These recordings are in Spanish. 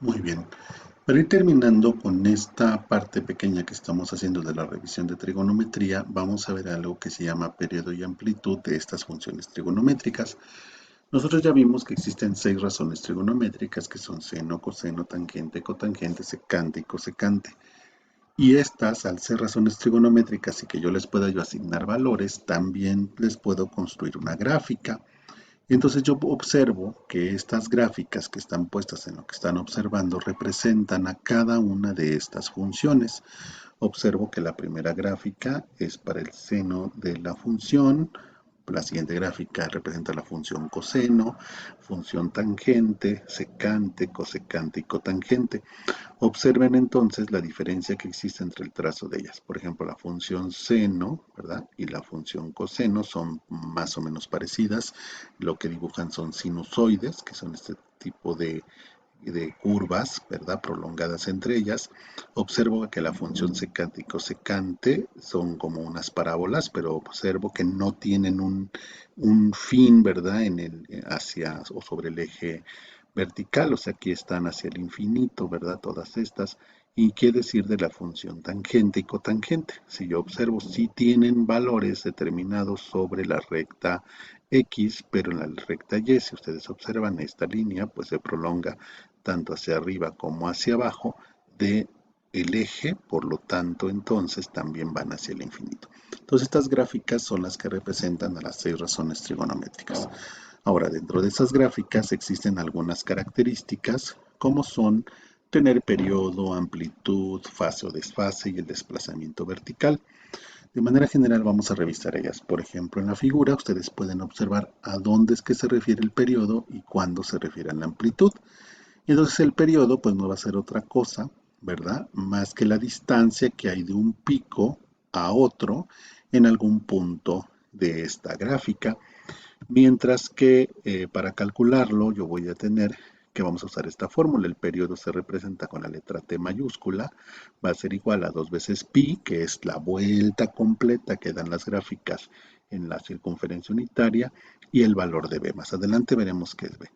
Muy bien. Para ir terminando con esta parte pequeña que estamos haciendo de la revisión de trigonometría, vamos a ver algo que se llama periodo y amplitud de estas funciones trigonométricas. Nosotros ya vimos que existen 6 razones trigonométricas que son seno, coseno, tangente, cotangente, secante y cosecante. Y estas, al ser razones trigonométricas y que yo les pueda yo asignar valores, también les puedo construir una gráfica. Entonces yo observo que estas gráficas que están puestas en lo que están observando representan a cada una de estas funciones. Observo que la primera gráfica es para el seno de la función, la siguiente gráfica representa la función coseno, función tangente, secante, cosecante y cotangente. Observen entonces la diferencia que existe entre el trazo de ellas. Por ejemplo, la función seno, ¿verdad? Y la función coseno son más o menos parecidas. Lo que dibujan son sinusoides, que son este tipo de curvas, ¿verdad? Prolongadas entre ellas. Observo que la función secante y cosecante son como unas parábolas, pero observo que no tienen un fin, ¿verdad? Hacia o sobre el eje vertical, o sea, aquí están hacia el infinito, ¿verdad? Todas estas. ¿Y qué decir de la función tangente y cotangente? Si yo observo, sí tienen valores determinados sobre la recta X, pero en la recta Y, si ustedes observan esta línea, pues se prolonga tanto hacia arriba como hacia abajo de el eje, por lo tanto, entonces también van hacia el infinito. Entonces, estas gráficas son las que representan a las 6 razones trigonométricas. Ahora, dentro de esas gráficas existen algunas características, como son tener periodo, amplitud, fase o desfase y el desplazamiento vertical. De manera general vamos a revisar ellas. Por ejemplo, en la figura ustedes pueden observar a dónde es que se refiere el periodo y cuándo se refiere a la amplitud. Y entonces el periodo pues no va a ser otra cosa, ¿verdad? Más que la distancia que hay de un pico a otro en algún punto de esta gráfica. Mientras que para calcularlo yo voy a tener que vamos a usar esta fórmula. El periodo se representa con la letra T mayúscula. Va a ser igual a 2 veces pi, que es la vuelta completa que dan las gráficas en la circunferencia unitaria, y el valor de b. Más adelante veremos qué es b.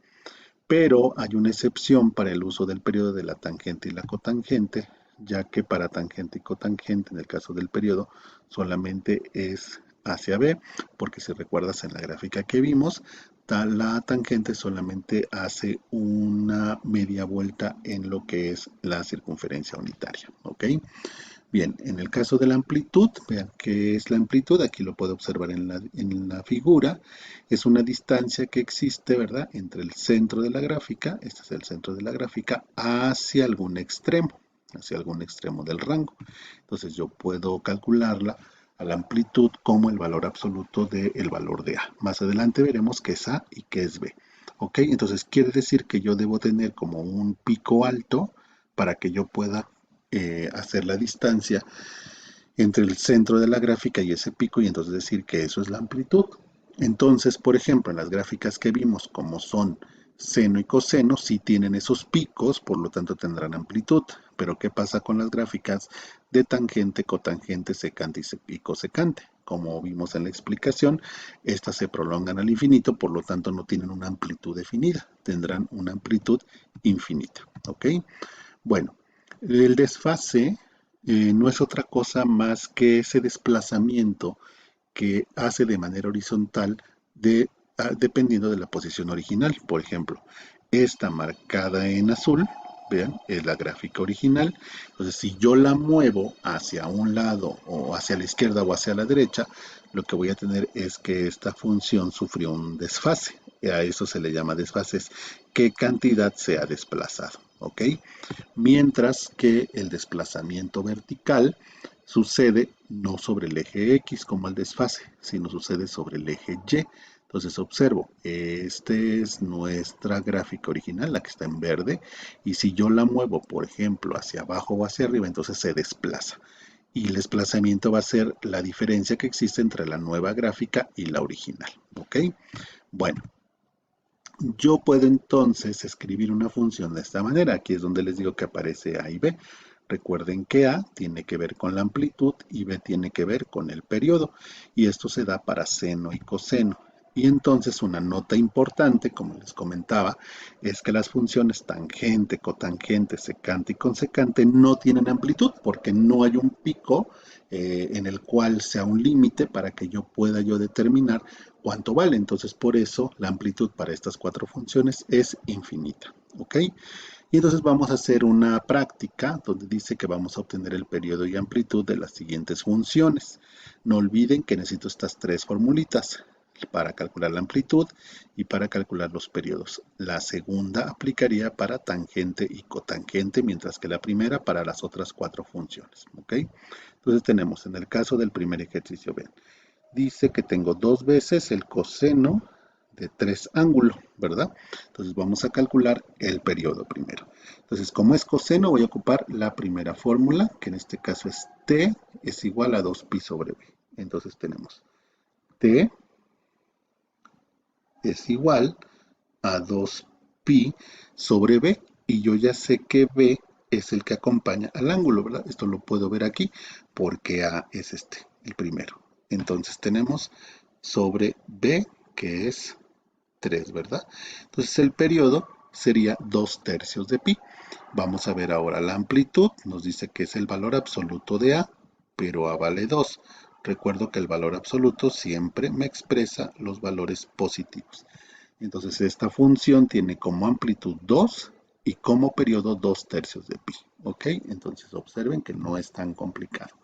Pero hay una excepción para el uso del periodo de la tangente y la cotangente, ya que para tangente y cotangente, en el caso del periodo, solamente es hacia B, porque si recuerdas en la gráfica que vimos, la tangente solamente hace una media vuelta en lo que es la circunferencia unitaria, ¿ok? Bien, en el caso de la amplitud, vean qué es la amplitud, aquí lo puedo observar en la figura, es una distancia que existe, ¿verdad?, entre el centro de la gráfica, este es el centro de la gráfica, hacia algún extremo del rango. Entonces yo puedo calcularla a la amplitud como el valor absoluto del valor de A. Más adelante veremos qué es A y qué es B. ¿Ok? Entonces quiere decir que yo debo tener como un pico alto para que yo pueda hacer la distancia entre el centro de la gráfica y ese pico y entonces decir que eso es la amplitud. Entonces, por ejemplo, en las gráficas que vimos, como son seno y coseno, sí tienen esos picos, por lo tanto tendrán amplitud. Pero ¿qué pasa con las gráficas de tangente, cotangente, secante y cosecante? Como vimos en la explicación, estas se prolongan al infinito, por lo tanto no tienen una amplitud definida, tendrán una amplitud infinita. ¿Ok? Bueno, el desfase no es otra cosa más que ese desplazamiento que hace de manera horizontal dependiendo de la posición original. Por ejemplo, esta marcada en azul, vean, es la gráfica original. Entonces, si yo la muevo hacia un lado o hacia la izquierda o hacia la derecha, lo que voy a tener es que esta función sufrió un desfase. A eso se le llama desfases. ¿Qué cantidad se ha desplazado? ¿Ok? Mientras que el desplazamiento vertical sucede no sobre el eje X como el desfase, sino sucede sobre el eje Y. Entonces observo, esta es nuestra gráfica original, la que está en verde, y si yo la muevo, por ejemplo, hacia abajo o hacia arriba, entonces se desplaza. Y el desplazamiento va a ser la diferencia que existe entre la nueva gráfica y la original. ¿Ok? Bueno, yo puedo entonces escribir una función de esta manera. Aquí es donde les digo que aparece A y B. Recuerden que A tiene que ver con la amplitud y B tiene que ver con el periodo. Y esto se da para seno y coseno. Y entonces una nota importante, como les comentaba, es que las funciones tangente, cotangente, secante y consecante no tienen amplitud porque no hay un pico en el cual sea un límite para que yo pueda determinar cuánto vale. Entonces por eso la amplitud para estas cuatro funciones es infinita. ¿Ok? Y entonces vamos a hacer una práctica donde dice que vamos a obtener el periodo y amplitud de las siguientes funciones. No olviden que necesito estas tres formulitas para calcular la amplitud y para calcular los periodos. La segunda aplicaría para tangente y cotangente, mientras que la primera para las otras cuatro funciones. ¿Ok? Entonces tenemos en el caso del primer ejercicio, ven, dice que tengo dos veces el coseno de 3 ángulos, ¿verdad? Entonces vamos a calcular el periodo primero. Entonces, como es coseno, voy a ocupar la primera fórmula, que en este caso es t es igual a 2pi sobre b. Entonces tenemos t es igual a 2pi sobre b, y yo ya sé que b es el que acompaña al ángulo, ¿verdad? Esto lo puedo ver aquí porque a es el primero. Entonces tenemos sobre b, que es 3, ¿verdad? Entonces el periodo sería 2/3 de pi. Vamos a ver ahora la amplitud. Nos dice que es el valor absoluto de a, pero a vale 2. Recuerdo que el valor absoluto siempre me expresa los valores positivos. Entonces esta función tiene como amplitud 2 y como periodo 2/3 de pi. ¿Ok? Entonces observen que no es tan complicado.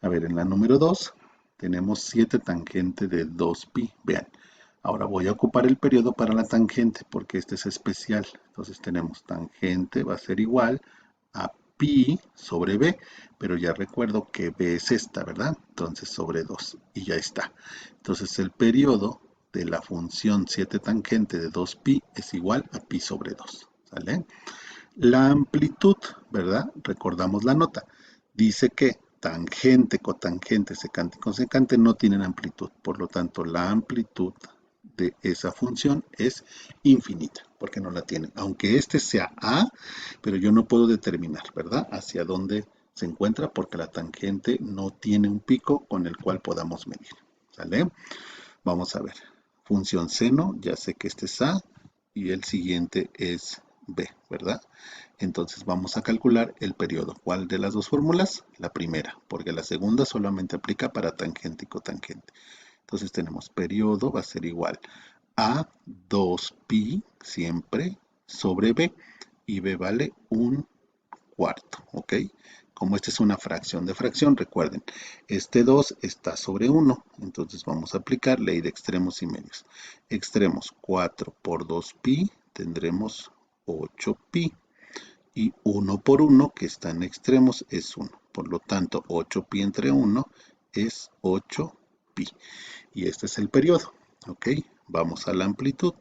A ver, en la número 2 tenemos 7 tangente de 2pi. Vean, ahora voy a ocupar el periodo para la tangente porque este es especial. Entonces tenemos tangente va a ser igual a pi sobre b, pero ya recuerdo que b es esta, ¿verdad? Entonces sobre 2 y ya está. Entonces el periodo de la función 7 tangente de 2pi es igual a pi sobre 2. ¿Sale? La amplitud, ¿verdad? Recordamos la nota. Dice que tangente, cotangente, secante y consecante no tienen amplitud. Por lo tanto, la amplitud de esa función es infinita, porque no la tiene. Aunque este sea A, pero yo no puedo determinar, ¿verdad? Hacia dónde se encuentra, porque la tangente no tiene un pico con el cual podamos medir. ¿Sale? Vamos a ver. Función seno, ya sé que este es A y el siguiente es B, ¿verdad? Entonces vamos a calcular el periodo. ¿Cuál de las dos fórmulas? La primera, porque la segunda solamente aplica para tangente y cotangente. Entonces tenemos periodo va a ser igual a 2pi siempre sobre b, y b vale 1/4, ¿ok? Como esta es una fracción de fracción, recuerden, este 2 está sobre 1, entonces vamos a aplicar ley de extremos y medios. Extremos 4 por 2pi tendremos 8pi, y 1 por 1 que está en extremos es 1. Por lo tanto, 8pi entre 1 es 8pi. Y este es el periodo. ¿Ok? Vamos a la amplitud.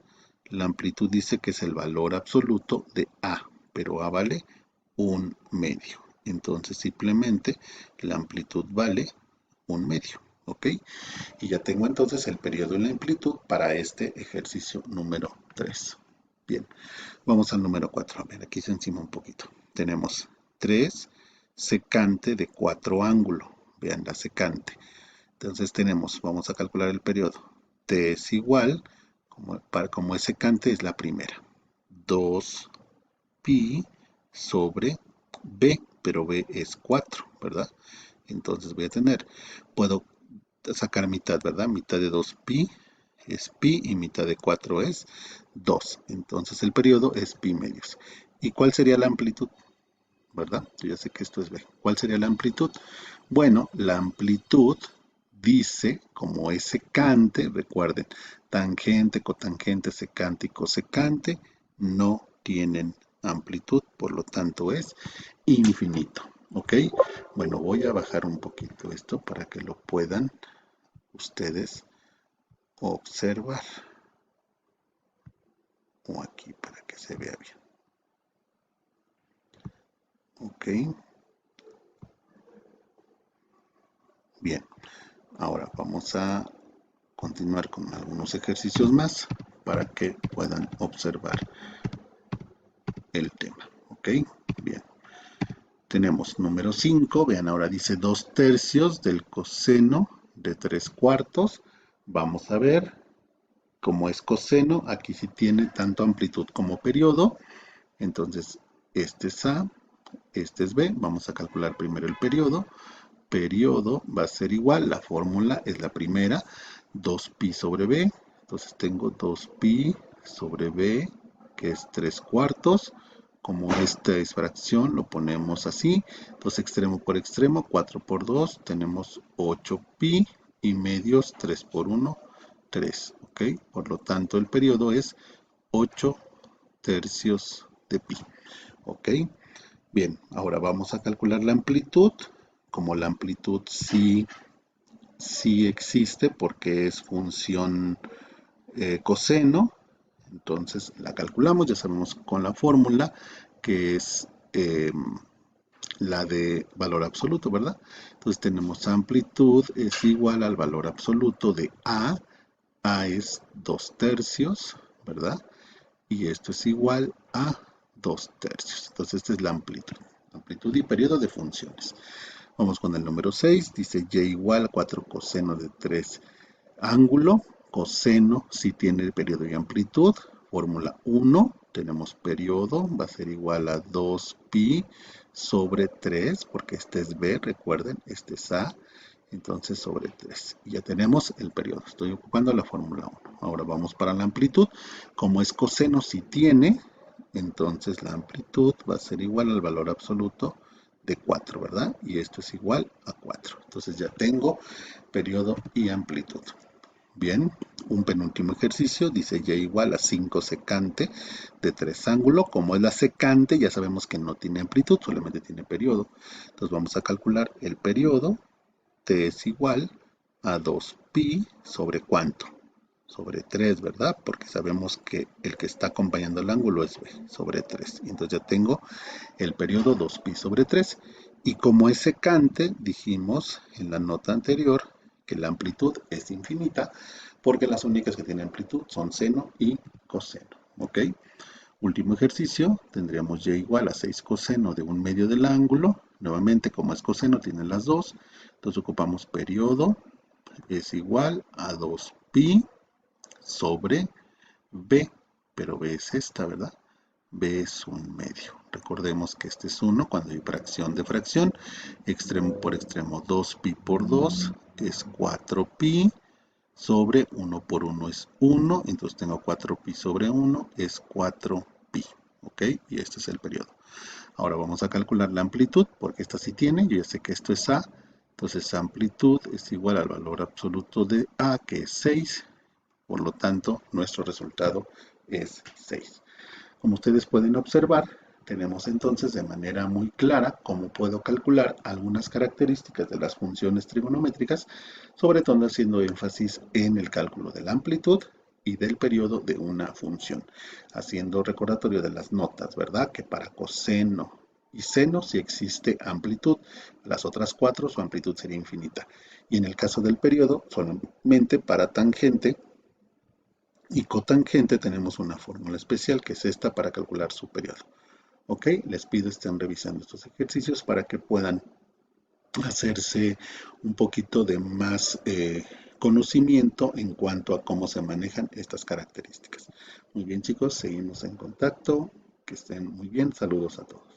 La amplitud dice que es el valor absoluto de A, pero A vale 1/2. Entonces simplemente la amplitud vale 1/2. ¿Ok? Y ya tengo entonces el periodo y la amplitud para este ejercicio número 3. Bien, vamos al número 4. A ver, aquí se encima un poquito. Tenemos 3 secante de 4 ángulo. Vean la secante. Entonces tenemos, vamos a calcular el periodo. T es igual, como es secante, es la primera. 2pi sobre b, pero b es 4, ¿verdad? Entonces voy a tener, puedo sacar mitad, ¿verdad? Mitad de 2pi es pi y mitad de 4 es 2. Entonces el periodo es pi medios. ¿Y cuál sería la amplitud? ¿Verdad? Yo ya sé que esto es b. ¿Cuál sería la amplitud? Bueno, la amplitud dice, como es secante, recuerden, tangente, cotangente, secante y cosecante no tienen amplitud, por lo tanto es infinito. ¿Ok? Bueno, voy a bajar un poquito esto para que lo puedan ustedes observar. O aquí para que se vea bien. Ok. Bien. Ahora vamos a continuar con algunos ejercicios más para que puedan observar el tema. Ok. Bien. Tenemos número 5. Vean, ahora dice 2/3 del coseno de 3/4. Vamos a ver. Como es coseno, aquí sí tiene tanto amplitud como periodo. Entonces, este es A, este es B. Vamos a calcular primero el periodo. Periodo va a ser igual, la fórmula es la primera, 2pi sobre B. Entonces tengo 2pi sobre B, que es 3 cuartos. Como esta es fracción, lo ponemos así. Entonces extremo por extremo, 4 por 2, tenemos 8pi y medios 3 por 1, 3. ¿Ok? Por lo tanto, el periodo es 8 tercios de pi. ¿Ok? Bien, ahora vamos a calcular la amplitud. Como la amplitud sí existe porque es función coseno, entonces la calculamos, ya sabemos con la fórmula que es la de valor absoluto, ¿verdad? Entonces tenemos amplitud es igual al valor absoluto de A es 2 tercios, ¿verdad? Y esto es igual a 2 tercios. Entonces esta es la amplitud y periodo de funciones. Vamos con el número 6, dice y igual a 4 coseno de 3 ángulo. Coseno si tiene el periodo y amplitud. Fórmula 1, tenemos periodo, va a ser igual a 2pi sobre 3, porque este es B, recuerden, este es A, entonces sobre 3. Y ya tenemos el periodo, estoy ocupando la fórmula 1. Ahora vamos para la amplitud. Como es coseno si tiene, entonces la amplitud va a ser igual al valor absoluto de 4, ¿verdad? Y esto es igual a 4. Entonces ya tengo periodo y amplitud. Bien, un penúltimo ejercicio dice y igual a 5 secante de 3 ángulo. Como es la secante, ya sabemos que no tiene amplitud, solamente tiene periodo. Entonces vamos a calcular el periodo. T es igual a 2pi sobre ¿cuánto? Sobre 3, ¿verdad? Porque sabemos que el que está acompañando el ángulo es B, sobre 3. Entonces ya tengo el periodo 2pi sobre 3. Y como es secante, dijimos en la nota anterior que la amplitud es infinita, porque las únicas que tienen amplitud son seno y coseno. ¿Ok? Último ejercicio, tendríamos y igual a 6 coseno de un medio del ángulo. Nuevamente, como es coseno, tienen las dos. Entonces ocupamos periodo es igual a 2pi sobre B, pero B es esta, ¿verdad? B es un medio. Recordemos que este es 1 cuando hay fracción de fracción. Extremo por extremo, 2pi por 2 es 4pi sobre 1 por 1 es 1. Entonces tengo 4pi sobre 1 es 4pi. ¿Ok? Y este es el periodo. Ahora vamos a calcular la amplitud, porque esta sí tiene. Yo ya sé que esto es A. Entonces amplitud es igual al valor absoluto de A, que es 6. Por lo tanto, nuestro resultado es 6. Como ustedes pueden observar, tenemos entonces de manera muy clara cómo puedo calcular algunas características de las funciones trigonométricas, sobre todo haciendo énfasis en el cálculo de la amplitud y del periodo de una función, haciendo recordatorio de las notas, ¿verdad? Que para coseno y seno sí existe amplitud, las otras cuatro su amplitud sería infinita. Y en el caso del periodo, solamente para tangente y cotangente tenemos una fórmula especial que es esta para calcular su periodo. Ok, les pido estén revisando estos ejercicios para que puedan hacerse un poquito de más conocimiento en cuanto a cómo se manejan estas características. Muy bien chicos, seguimos en contacto, que estén muy bien, saludos a todos.